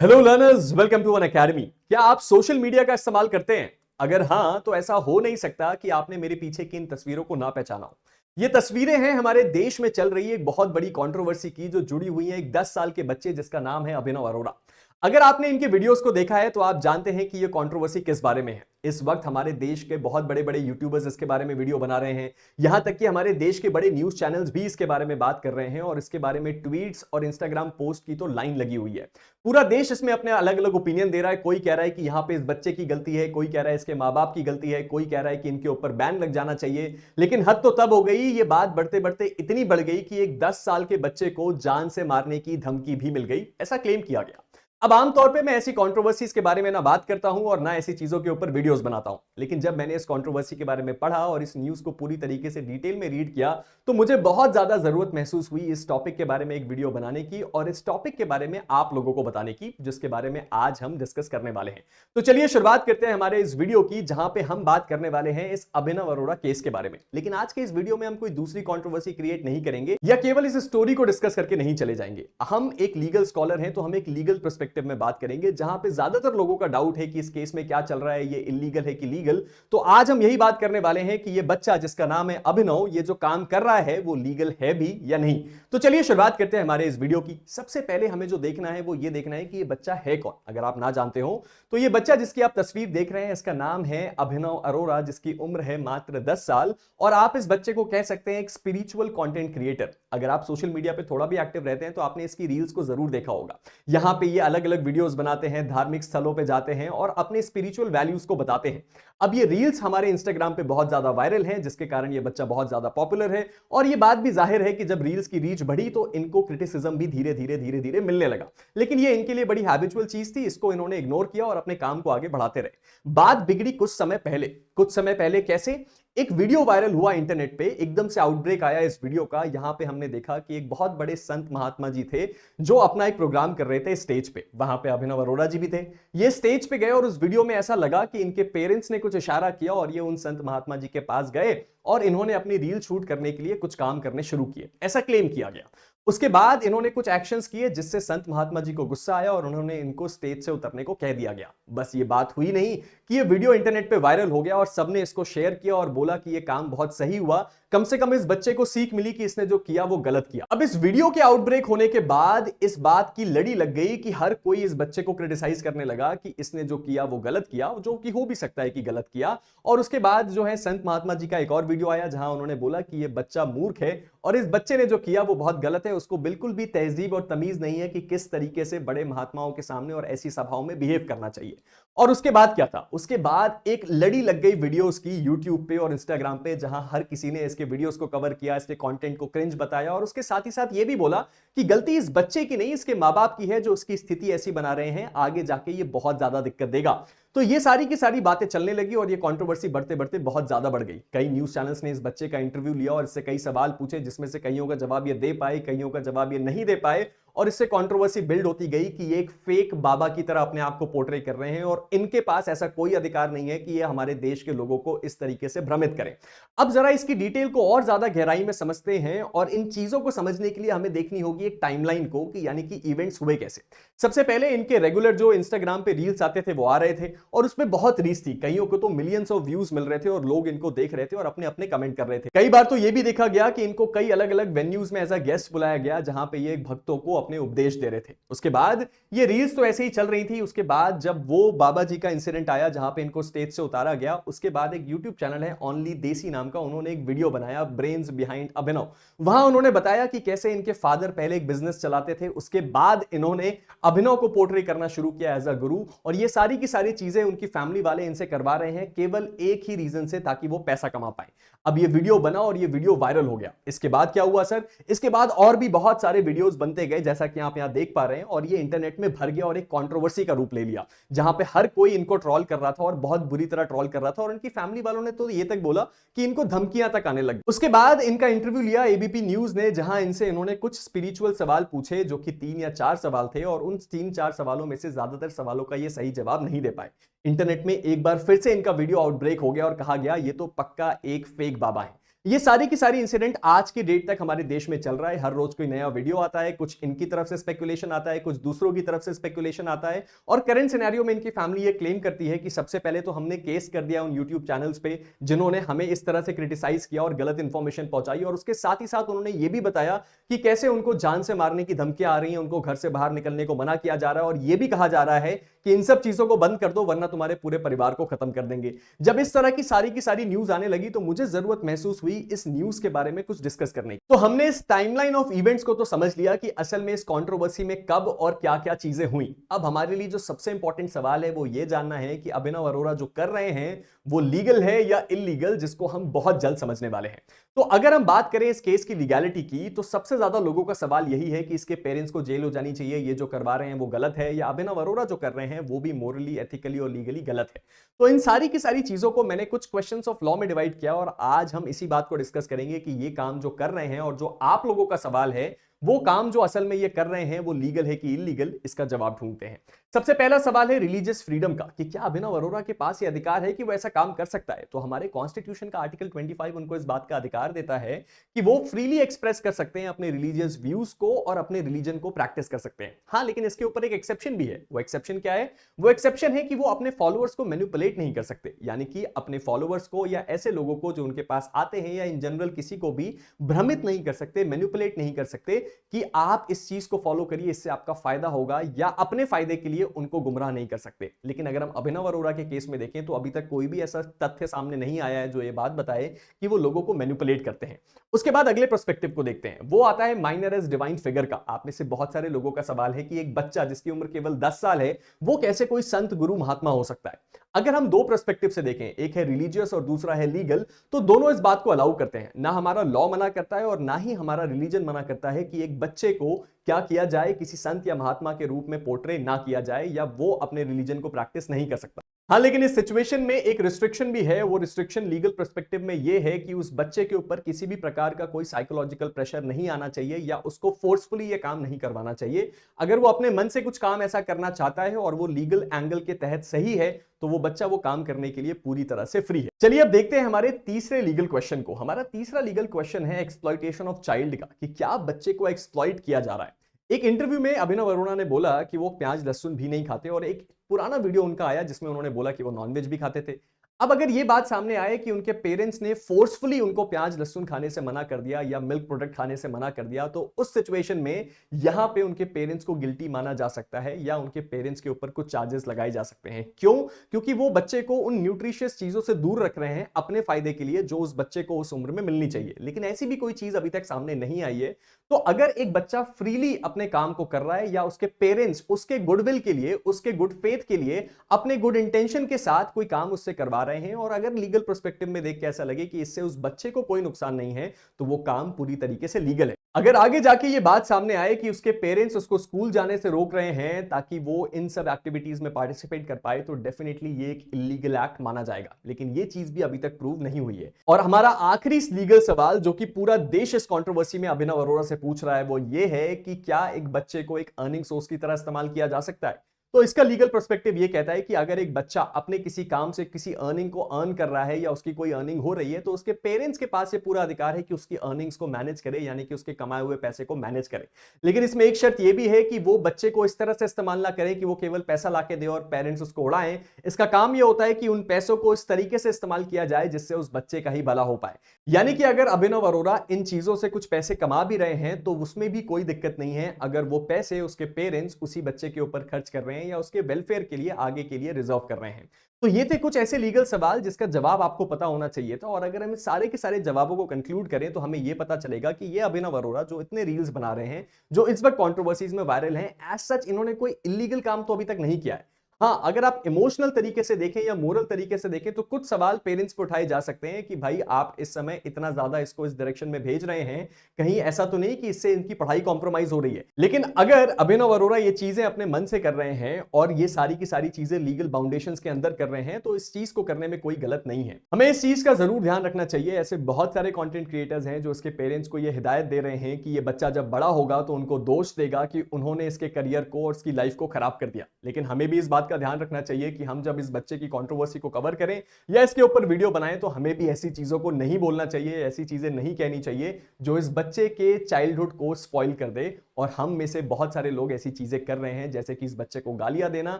Hello learners, welcome to Unacademy. क्या आप social media का इस्तेमाल करते हैं? अगर हां, तो ऐसा हो नहीं सकता कि आपने मेरे पीछे की इन तस्वीरों को ना पहचाना हो। ये तस्वीरें हैं हमारे देश में चल रही एक बहुत बड़ी कंट्रोवर्सी की, जो जुड़ी हुई है एक 10 साल के बच्चे जिसका नाम है अभिनव अरोड़ा। अगर आपने इनके वीडियोस को देखा है तो आप जानते हैं कि ये कंट्रोवर्सी किस बारे में है। इस वक्त हमारे देश के बहुत बड़े बड़े यूट्यूबर्स इसके बारे में वीडियो बना रहे हैं। यहां तक कि हमारे देश के बड़े न्यूज चैनल्स भी इसके बारे में बात कर रहे हैं और इसके बारे में ट्वीट्स और इंस्टाग्राम पोस्ट की तो लाइन लगी हुई है। पूरा देश इसमें अपने अलग अलग ओपिनियन दे रहा है। कोई कह रहा है कि यहां पे इस बच्चे की गलती है, कोई कह रहा है इसके मां बाप की गलती है, कोई कह रहा है कि इनके ऊपर बैन लग जाना चाहिए। लेकिन हद तो तब हो गई, ये बात बढ़ते बढ़ते इतनी बढ़ गई कि एक 10 साल के बच्चे को जान से मारने की धमकी भी मिल गई, ऐसा क्लेम किया गया। अब आमतौर पे मैं ऐसी कंट्रोवर्सीज के बारे में ना बात करता हूं और ना ऐसी चीजों के ऊपर वीडियोस बनाता हूं, लेकिन जब मैंने इस कंट्रोवर्सी के बारे में पढ़ा और इस न्यूज को पूरी तरीके से डिटेल में रीड किया, तो मुझे बहुत ज्यादा जरूरत महसूस हुई इस टॉपिक के बारे में एक वीडियो बनाने की और इस टॉपिक के बारे में आप लोगों को बताने की, जिसके बारे में आज हम डिस्कस करने वाले हैं। तो चलिए शुरुआत करते हैं हमारे इस वीडियो की, जहां पे हम बात करने वाले हैं इस अभिनव अरोड़ा केस के बारे में। लेकिन आज के इस वीडियो में हम कोई दूसरी कंट्रोवर्सी क्रिएट नहीं करेंगे या केवल इस स्टोरी को डिस्कस करके नहीं चले जाएंगे। हम एक लीगल स्कॉलर हैं, तो हम एक लीगल पर्सपेक्टिव में बात करेंगे, जहां पे ज्यादातर लोगों का डाउट है कि इस केस में क्या चल रहा है, ये इलीगल है कि लीगल। तो आज हम यही बात करने वाले हैं कि ये बच्चा जिसका नाम है अभिनव, ये जो काम कर रहा है वो लीगल है भी या नहीं। तो चलिए शुरुआत करते हैं हमारे इस वीडियो की। सबसे पहले हमें जो देखना है वो ये देखना है कि ये बच्चा है कौन। अगर आप ना जानते हो तो ये बच्चा जिसकी आप तस्वीर देख रहे हैं, इसका नाम है अभिनव अरोड़ा, जिसकी उम्र है मात्र 10 साल। और आप इस बच्चे को कह सकते हैं एक स्पिरिचुअल कंटेंट क्रिएटर। अगर आप सोशल मीडिया पे थोड़ा भी एक्टिव रहते हैं तो आपने इसकी रील्स को जरूर देखा होगा। यहां पे ये अलग अलग वीडियोस बनाते हैं, धार्मिक स्थलों पे जाते हैं और अपने स्पिरिचुअल वैल्यूज को बताते हैं। अब ये रील्स हमारे इंस्टाग्राम पे बहुत ज्यादा वायरल हैं, जिसके कारण ये बच्चा बहुत ज्यादा पॉपुलर है। और ये बात भी जाहिर है कि जब रील्स की रीच बढ़ी तो इनको क्रिटिसिज्म भी धीरे धीरे मिलने लगा। लेकिन ये इनके लिए बड़ी हैबिचुअल चीज थी, इसको इन्होंने इग्नोर किया और अपने काम को आगे बढ़ाते रहे। बात बिगड़ी कुछ समय पहले कैसे? एक वीडियो वायरल हुआ इंटरनेट पे, एकदम से आउटब्रेक आया इस वीडियो का। यहां पे हमने देखा कि एक बहुत बड़े संत महात्मा जी थे जो अपना एक प्रोग्राम कर रहे थे स्टेज पे। वहां पे अभिनव अरोड़ा जी भी थे। ये स्टेज पे गए और उस वीडियो में ऐसा लगा कि इनके पेरेंट्स ने कुछ इशारा किया और ये उन संत महात्मा जी के पास गए और इन्होंने अपनी रील शूट करने के लिए कुछ काम करने शुरू किए, ऐसा क्लेम किया गया। उसके बाद इन्होंने कुछ एक्शंस किए जिससे संत महात्मा जी को गुस्सा आया और उन्होंने इनको स्टेज से उतरने को कह दिया गया। बस ये बात हुई नहीं कि ये वीडियो इंटरनेट पे वायरल हो गया और सबने इसको शेयर किया और बोला कि ये काम बहुत सही हुआ। कम से कम इस बच्चे को सीख मिली कि इसने जो किया वो गलत किया। अब इस वीडियो के आउटब्रेक होने के बाद इस बात की लड़ी लग गई कि हर कोई इस बच्चे को क्रिटिसाइज करने लगा कि इसने जो किया वो गलत किया, जो कि हो भी सकता है कि गलत किया। और उसके बाद जो है संत महात्मा जी का एक और वीडियो आया जहां उन्होंने बोला कि ये बच्चा मूर्ख है और इस बच्चे ने जो किया वो बहुत गलत है। उसको बिल्कुल भी तहजीब और तमीज नहीं है कि किस तरीके से बड़े महात्माओं के सामने और ऐसी सभाओं में बिहेव करना चाहिए। और उसके बाद क्या था? उसके बाद एक लड़ी लग गई वीडियोस की यूट्यूब पे और इंस्टाग्राम पे, जहां हर किसी ने इसके वीडियोस को कवर किया, इसके कंटेंट को क्रिंज बताया और उसके साथ ही साथ ये भी बोला कि गलती इस बच्चे की नहीं, इसके मां बाप की है जो उसकी स्थिति ऐसी बना रहे हैं, आगे जाके ये बहुत ज्यादा दिक्कत देगा। तो ये सारी की सारी बातें चलने लगी और ये कंट्रोवर्सी बढ़ते बढ़ते बहुत ज्यादा बढ़ गई। कई न्यूज चैनल्स ने इस बच्चे का इंटरव्यू लिया और इससे कई सवाल पूछे, जिसमें से कईयों का जवाब ये दे पाए, कईयों का जवाब ये नहीं दे पाए। और इससे कंट्रोवर्सी बिल्ड होती गई कि ये एक फेक बाबा की तरह अपने आप को पोर्ट्रे कर रहे हैं और इनके पास ऐसा कोई अधिकार नहीं है कि ये हमारे देश के लोगों को इस तरीके से भ्रमित करें। अब जरा इसकी डिटेल को और ज्यादा गहराई में समझते हैं और इन चीजों को समझने के लिए हमें देखनी होगी एक टाइमलाइन को, कि यानी कि इवेंट्स हुए कैसे। सबसे पहले इनके रेगुलर जो इंस्टाग्राम पे रील्स आते थे वो आ रहे थे और उसमें बहुत रीच थी। कईयों को तो मिलियंस ऑफ व्यूज मिल रहे थे और लोग इनको देख रहे थे और अपने अपने कमेंट कर रहे थे। कई बार तो ये भी देखा गया कि इनको कई अलग अलग वेन्यूज में एज अ गेस्ट बुलाया गया, जहां पे ये भक्तों को अपने उपदेश दे रहे थे। उसके बाद ये रील्स तो ऐसे ही चल रही थी। उसके बाद जब वो बाबा जी का इंसिडेंट आया जहां पे इनको स्टेज से उतारा गया, उसके बाद एक यूट्यूब चैनल है ओनली देसी नाम का, उन्होंने एक वीडियो बनाया ब्रेन्स बिहाइंड अभिनव। वहां उन्होंने बताया कि कैसे इनके फादर पहले एक बिजनेस चलाते थे, उसके बाद इन्होंने अभिनव को पोर्ट्रे करना शुरू किया एज अ गुरु। और ये सारी की सारी चीजें उनकी फैमिली वाले इनसे करवा रहे हैं केवल एक ही रीजन से, ताकि वो पैसा कमा पाए। अब ये वीडियो बना और ये वीडियो वायरल हो गया। इसके बाद क्या हुआ सर? इसके बाद और भी बहुत सारे वीडियोस बनते गए, जैसा कि आप यहां देख पा रहे हैं, और ये इंटरनेट में भर गया और एक कंट्रोवर्सी का रूप ले लिया, जहां पे हर कोई इनको ट्रोल कर रहा था और बहुत बुरी तरह ट्रोल कर रहा था। और इनकी फैमिली वालों ने तो ये तक बोला कि इनको धमकियां तक आने लगी। उसके बाद इनका इंटरव्यू लिया एबीपी न्यूज ने, जहां इनसे इन्होंने कुछ स्पिरिचुअल सवाल पूछे, जो कि 3 या 4 सवाल थे, और उन 3-4 सवालों में से ज्यादातर सवालों का ये सही जवाब नहीं दे पाए। इंटरनेट में एक बार फिर से इनका वीडियो आउटब्रेक हो गया और कहा गया ये तो पक्का एक फेक बाबा है। ये सारी की सारी इंसिडेंट आज की डेट तक हमारे देश में चल रहा है। हर रोज कोई नया वीडियो आता है, कुछ इनकी तरफ से स्पेकुलेशन आता है, कुछ दूसरों की तरफ से स्पेकुलेशन आता है। और करंट सिनेरियो में इनकी फैमिली ये क्लेम करती है कि सबसे पहले तो हमने केस कर दिया उन यूट्यूब चैनल्स पे जिन्होंने हमें इस तरह से क्रिटिसाइज किया और गलत इंफॉर्मेशन पहुंचाई, और उसके साथ ही साथ उन्होंने ये भी बताया कि कैसे उनको जान से मारने की धमकियां आ रही हैं, उनको घर से बाहर निकलने को मना किया जा रहा है, और यह भी कहा जा रहा है कि इन सब चीजों को बंद कर दो वरना तुम्हारे पूरे परिवार को खत्म कर देंगे। जब इस तरह की सारी न्यूज आने लगी तो मुझे जरूरत महसूस हुई इस न्यूज के बारे में कुछ डिस्कस करने की। तो हमने इस टाइमलाइन ऑफ इवेंट्स को तो समझ लिया कि असल में इस कंट्रोवर्सी में कब और क्या क्या चीजें हुई। अब हमारे लिए जो सबसे इंपॉर्टेंट सवाल है वो ये जानना है कि अभिनव अरोरा जो कर रहे हैं वो लीगल है या इलीगल, जिसको हम बहुत जल्द समझने वाले हैं। तो अगर हम बात करें इस केस की लीगैलिटी की, तो सबसे ज्यादा लोगों का सवाल यही है कि इसके पेरेंट्स को जेल हो जानी चाहिए, ये जो करवा रहे हैं वो गलत है, या अभिनव अरोरा जो कर रहे हैं वो भी मोरली, एथिकली और लीगली गलत है। तो इन सारी की सारी चीजों को मैंने कुछ क्वेश्चंस ऑफ लॉ में डिवाइड किया, और आज हम इसी बात को डिस्कस करेंगे कि ये काम जो कर रहे हैं और जो आप लोगों का सवाल है वो काम जो असल में ये कर रहे हैं वो लीगल है कि इलीगल, इसका जवाब ढूंढते हैं। सबसे पहला सवाल है रिलीजियस फ्रीडम का, कि क्या अभिनव अरोरा के पास ये अधिकार है कि वो ऐसा काम कर सकता है। तो हमारे कॉन्स्टिट्यूशन का आर्टिकल 25 उनको इस बात का अधिकार देता है कि वो फ्रीली एक्सप्रेस कर सकते हैं अपने रिलीजियस व्यूज को और अपने रिलीजन को प्रैक्टिस कर सकते हैं। हाँ, लेकिन इसके ऊपर एक एक्सेप्शन भी है। वो एक्सेप्शन क्या है? वो एक्सेप्शन है कि वो अपने फॉलोअर्स को मैनिपुलेट नहीं कर सकते, यानी कि अपने फॉलोअर्स को या ऐसे लोगों को जो उनके पास आते हैं या इन जनरल किसी को भी भ्रमित नहीं कर सकते, मैनिपुलेट नहीं कर सकते कि आप इस चीज को फॉलो करिए, इससे आपका फायदा होगा, या अपने फायदे के लिए उनको गुमराह नहीं कर सकते। लेकिन अगर हम अभिनव अरोरा के केस में देखें तो अभी तक कोई भी ऐसा तथ्य सामने नहीं आया है जो ये बात बताए कि वो लोगों को मैनिपुलेट करते हैं। उसके बाद अगले पर्सपेक्टिव को देखते हैं, वो आता है माइनर एज डिवाइन फिगर का। आप में से बहुत सारे लोगों का सवाल है कि एक बच्चा जिसकी उम्र केवल 10 साल है वो कैसे कोई संत, गुरु, महात्मा हो सकता है। अगर हम दो पर्सपेक्टिव से देखें, एक है रिलीजियस और दूसरा है लीगल, तो दोनों इस बात को अलाउ करते हैं। ना हमारा लॉ मना करता है और ना ही हमारा रिलीजन मना करता है कि एक बच्चे को क्या किया जाए, किसी संत या महात्मा के रूप में पोर्ट्रे ना किया जाए, या वो अपने रिलीजन को प्रैक्टिस नहीं कर सकता। हाँ, लेकिन इस सिचुएशन में एक रिस्ट्रिक्शन भी है। वो रिस्ट्रिक्शन लीगल पर्सपेक्टिव में ये है कि उस बच्चे के ऊपर किसी भी प्रकार का कोई साइकोलॉजिकल प्रेशर नहीं आना चाहिए या उसको फोर्सफुली ये काम नहीं करवाना चाहिए। अगर वो अपने मन से कुछ काम ऐसा करना चाहता है और वो लीगल एंगल के तहत सही है तो वो बच्चा वो काम करने के लिए पूरी तरह से फ्री है। चलिए अब देखते हैं हमारे तीसरे लीगल क्वेश्चन को। हमारा तीसरा लीगल क्वेश्चन है एक्सप्लॉइटेशन ऑफ चाइल्ड का, कि क्या बच्चे को एक्सप्लॉइट किया जा रहा है। एक इंटरव्यू में अभिनव अरोरा ने बोला कि वो प्याज लहसुन भी नहीं खाते, और एक पुराना वीडियो उनका आया जिसमें उन्होंने बोला कि वो नॉनवेज भी खाते थे। अब अगर ये बात सामने आए कि उनके पेरेंट्स ने फोर्सफुली उनको प्याज लहसुन खाने से मना कर दिया या मिल्क प्रोडक्ट खाने से मना कर दिया, तो उस सिचुएशन में यहां पे उनके पेरेंट्स को गिल्टी माना जा सकता है या उनके पेरेंट्स के ऊपर कुछ चार्जेस लगाए जा सकते हैं। क्यों? क्योंकि वो बच्चे को उन न्यूट्रिशियस चीजों से दूर रख रहे हैं अपने फायदे के लिए, जो उस बच्चे को उस उम्र में मिलनी चाहिए। लेकिन ऐसी भी कोई चीज अभी तक सामने नहीं आई है। तो अगर एक बच्चा फ्रीली अपने काम को कर रहा है या उसके पेरेंट्स उसके गुडविल के लिए, उसके गुड फेथ के लिए, अपने गुड इंटेंशन के साथ कोई काम उससे करवा रहे हैं, और अगर लीगल पर्सपेक्टिव में देख के ऐसा लगे कि इससे उस बच्चे को कोई नुकसान नहीं है, तो वो काम पूरी तरीके से लीगल है। अगर आगे जाके ये बात सामने आए कि उसके पेरेंट्स उसको स्कूल जाने से रोक रहे हैं ताकि वो इन सब एक्टिविटीज में पार्टिसिपेट कर पाए, तो डेफिनेटली ये एक इलीगल एक्ट माना जाएगा। लेकिन ये चीज भी अभी तक प्रूव नहीं हुई है। और हमारा आखिरी लीगल सवाल जो कि पूरा देश इस कंट्रोवर्सी में अभिनव अरोरा से पूछ रहा है वो ये है कि क्या एक बच्चे को एक अर्निंग सोर्स की तरह इस्तेमाल किया जा सकता है। तो इसका लीगल पर्सपेक्टिव ये कहता है कि अगर एक बच्चा अपने किसी काम से किसी अर्निंग को अर्न कर रहा है या उसकी कोई अर्निंग हो रही है, तो उसके पेरेंट्स के पास ये पूरा अधिकार है कि उसकी अर्निंग्स को मैनेज करे, यानी कि उसके कमाए हुए पैसे को मैनेज करे। लेकिन इसमें एक शर्त ये भी है कि वो बच्चे को इस तरह से इस्तेमाल ना करे कि वो केवल पैसा लाके दे और पेरेंट्स उसको उड़ाएं। इसका काम ये होता है कि उन पैसों को इस तरीके से इस्तेमाल किया जाए जिससे उस बच्चे का ही भला हो पाए। यानी कि अगर अभिनव अरोरा इन चीजों से कुछ पैसे कमा भी रहे हैं तो उसमें भी कोई दिक्कत नहीं है अगर वो पैसे उसके पेरेंट्स उसी बच्चे के ऊपर खर्च कर रहे हैं या उसके वेलफेयर के लिए आगे के लिए रिजर्व कर रहे हैं। तो ये थे कुछ ऐसे लीगल सवाल जिसका जवाब आपको पता होना चाहिए था। और अगर हम सारे के सारे जवाबों को कंक्लूड करें तो हमें यह पता चलेगा कि ये अभिनव अरोरा जो इतने रील्स बना रहे हैं, जो इस वक्त कंट्रोवर्सीज में वायरल हैं, एज सच इन्होंने कोई इलीगल काम तो अभी तक नहीं किया है। हाँ, अगर आप इमोशनल तरीके से देखें या मोरल तरीके से देखें तो कुछ सवाल पेरेंट्स पे उठाए जा सकते हैं कि भाई आप इस समय इतना ज्यादा इसको इस डायरेक्शन में भेज रहे हैं, कहीं ऐसा तो नहीं कि इससे इनकी पढ़ाई कॉम्प्रोमाइज हो रही है। लेकिन अगर अभिनव अरोरा ये चीजें अपने मन से कर रहे हैं और ये सारी की सारी चीजें लीगल बाउंडेशंस के अंदर कर रहे हैं तो इस चीज को करने में कोई गलत नहीं है। हमें इस चीज का जरूर ध्यान रखना चाहिए। ऐसे बहुत सारे कंटेंट क्रिएटर्स हैं जो इसके पेरेंट्स को ये हिदायत दे रहे हैं कि ये बच्चा जब बड़ा होगा तो उनको दोष देगा कि उन्होंने इसके करियर को और इसकी लाइफ को खराब कर दिया। लेकिन हमें भी इस बात का ध्यान रखना चाहिए कि हम जब इस बच्चे की कंट्रोवर्सी को कवर करें या इसके ऊपर वीडियो बनाएं तो हमें भी ऐसी चीजों को नहीं बोलना चाहिए, ऐसी चीजें नहीं कहनी चाहिए जो इस बच्चे के चाइल्डहुड को स्पॉइल कर दे। और हम में से बहुत सारे लोग ऐसी चीजें कर रहे हैं, जैसे कि इस बच्चे को गालियां देना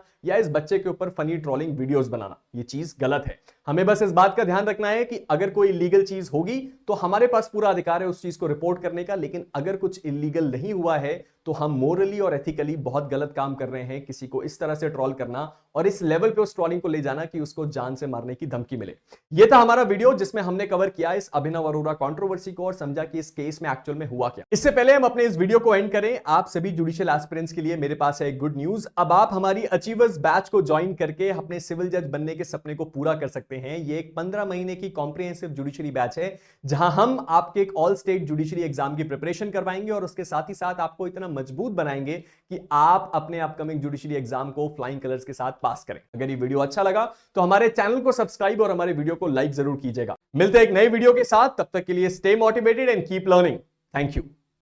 या इस बच्चे के ऊपर फनी ट्रोलिंग वीडियोस बनाना। ये चीज गलत है। हमें बस इस बात का ध्यान रखना है कि अगर कोई इलीगल चीज होगी तो हमारे पास पूरा अधिकार है उस चीज को रिपोर्ट करने का, लेकिन अगर कुछ इलीगल नहीं हुआ है तो हम मोरली और एथिकली बहुत गलत काम कर रहे हैं, किसी को इस तरह से ट्रोल करना और इस लेवल पे उस ट्रोलिंग को ले जाना कि उसको जान से मारने की धमकी मिले। यह था हमारा वीडियो जिसमें हमने कवर किया इस अभिनव अरोड़ा कंट्रोवर्सी को और समझा कि इस केस में एक्चुअल में हुआ क्या। इससे पहले हम अपने इस वीडियो को एंड करें, आप सभी जुडिशियल एस्पिरेंट्स के लिए मेरे पास है एक गुड न्यूज। अब आप हमारी अचीवर्स बैच को ज्वाइन करके अपने सिविल जज बनने के सपने को पूरा कर सकते हैं। ये एक 15 महीने की कॉम्प्रिहेंसिव जुडिशरी बैच है जहां हम आपके एक ऑल स्टेट जुडिशरी एग्जाम की प्रिपरेशन करवाएंगे और उसके साथ ही साथ आपको इतना मजबूत बनाएंगे कि आप अपने अपकमिंग जुडिशरी एग्जाम को फ्लाइंग कलर्स के साथ पास करें। अगर ये वीडियो अच्छा लगा तो हमारे चैनल को सब्सक्राइब और हमारे वीडियो को लाइक जरूर कीजिएगा। मिलते हैं एक नए वीडियो के साथ, तब तक के लिए stay motivated and keep learning. Thank you.